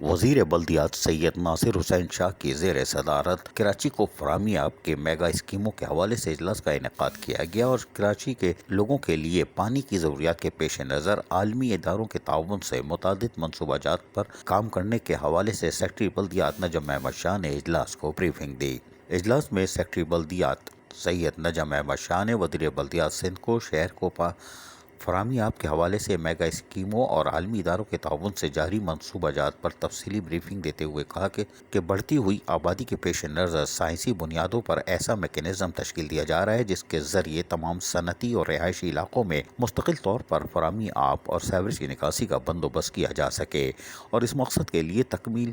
وزیر بلدیات سید ناصر حسین شاہ کی زیر صدارت کراچی کو فراہمی آب کے میگا اسکیموں کے حوالے سے اجلاس کا انعقاد کیا گیا اور کراچی کے لوگوں کے لیے پانی کی ضروریات کے پیش نظر عالمی اداروں کے تعاون سے متعدد منصوبہ جات پر کام کرنے کے حوالے سے سیکرٹری بلدیات نجم احمد شاہ نے اجلاس کو بریفنگ دی۔ اجلاس میں سیکرٹری بلدیات سید نجم احمد شاہ نے وزیر بلدیات سندھ کو شہر کو فراہمی آب کے حوالے سے میگا اسکیموں اور عالمی اداروں کے تعاون سے جاری منصوبہ جات پر تفصیلی بریفنگ دیتے ہوئے کہا کہ بڑھتی ہوئی آبادی کے پیش نظر سائنسی بنیادوں پر ایسا میکینزم تشکیل دیا جا رہا ہے جس کے ذریعے تمام صنعتی اور رہائشی علاقوں میں مستقل طور پر فراہمی آب اور سیوریج کی نکاسی کا بندوبست کیا جا سکے اور اس مقصد کے لیے تکمیل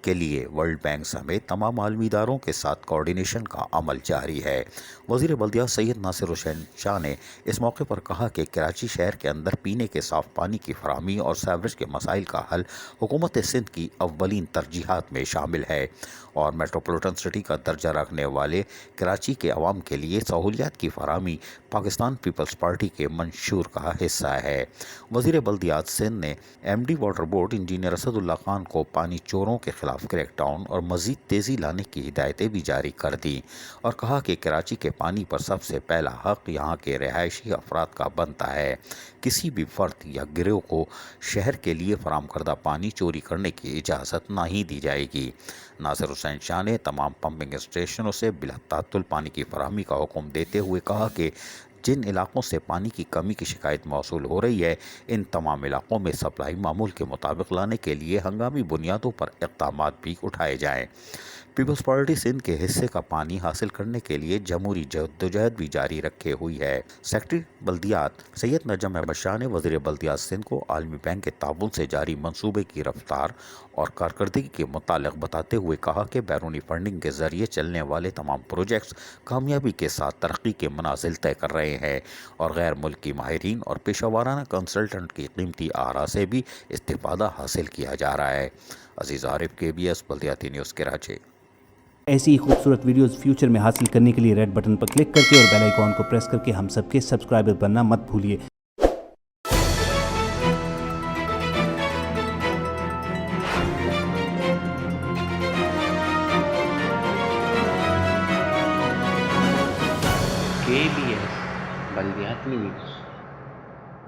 کے لیے ورلڈ بینک سمیت تمام عالمی اداروں کے ساتھ کوارڈینیشن کا عمل جاری ہے۔ وزیر بلدیات سید ناصر حسین شاہ نے اس موقع پر کہا کہ کراچی شہر کے اندر پینے کے صاف پانی کی فراہمی اور سیوریج کے مسائل کا حل حکومت سندھ کی اولین ترجیحات میں شامل ہے اور میٹروپولیٹن سٹی کا درجہ رکھنے والے کراچی کے عوام کے لیے سہولیات کی فراہمی پاکستان پیپلز پارٹی کے منشور کا حصہ ہے۔ وزیر بلدیات سندھ نے M D water board engineer Asad Ullah Khan کو پانی چوروں کے خلاف کریک ڈاؤن اور مزید تیزی لانے کی ہدایتیں بھی جاری کر دیں اور کہا کہ کراچی کے پانی پر سب سے پہلا حق یہاں کے رہائشی افراد کا بنتا ہے۔ کسی بھی فرد یا گروہ کو شہر کے لیے فراہم کردہ پانی چوری کرنے کی اجازت نہیں دی جائے گی۔ ناصر حسین شاہ نے تمام پمپنگ اسٹیشنوں سے بلا تعطل پانی کی فراہمی کا حکم دیتے ہوئے کہا کہ جن علاقوں سے پانی کی کمی کی شکایت موصول ہو رہی ہے ان تمام علاقوں میں سپلائی معمول کے مطابق لانے کے لیے ہنگامی بنیادوں پر اقدامات بھی اٹھائے جائیں۔ پیپلز پارٹی سندھ کے حصے کا پانی حاصل کرنے کے لیے جمہوری جدوجہد بھی جاری رکھے ہوئی ہے۔ سیکرٹری بلدیات سید نجم احمد شاہ نے وزیر بلدیات سندھ کو عالمی بینک کے تعاون سے جاری منصوبے کی رفتار اور کارکردگی کے متعلق بتاتے ہوئے کہا کہ بیرونی فنڈنگ کے ذریعے چلنے والے تمام پروجیکٹس کامیابی کے ساتھ ترقی کے منازل طے کر رہے ہیں اور غیر ملکی ماہرین اور پیشہ ورانہ کنسلٹنٹ کی قیمتی آراء سے بھی استفادہ حاصل کیا جا رہا ہے۔ عزیز عارف، KBS بلدیاتی نیوز کراچی۔ ایسی ہی خوبصورت ویڈیوز فیوچر میں حاصل کرنے کے لیے ریڈ بٹن پر کلک کر کے اور بیل آئیکن کو پریس کر کے ہم سب کے سبسکرائبر بننا مت بھولیے۔ KBS بلدیاتی نیوز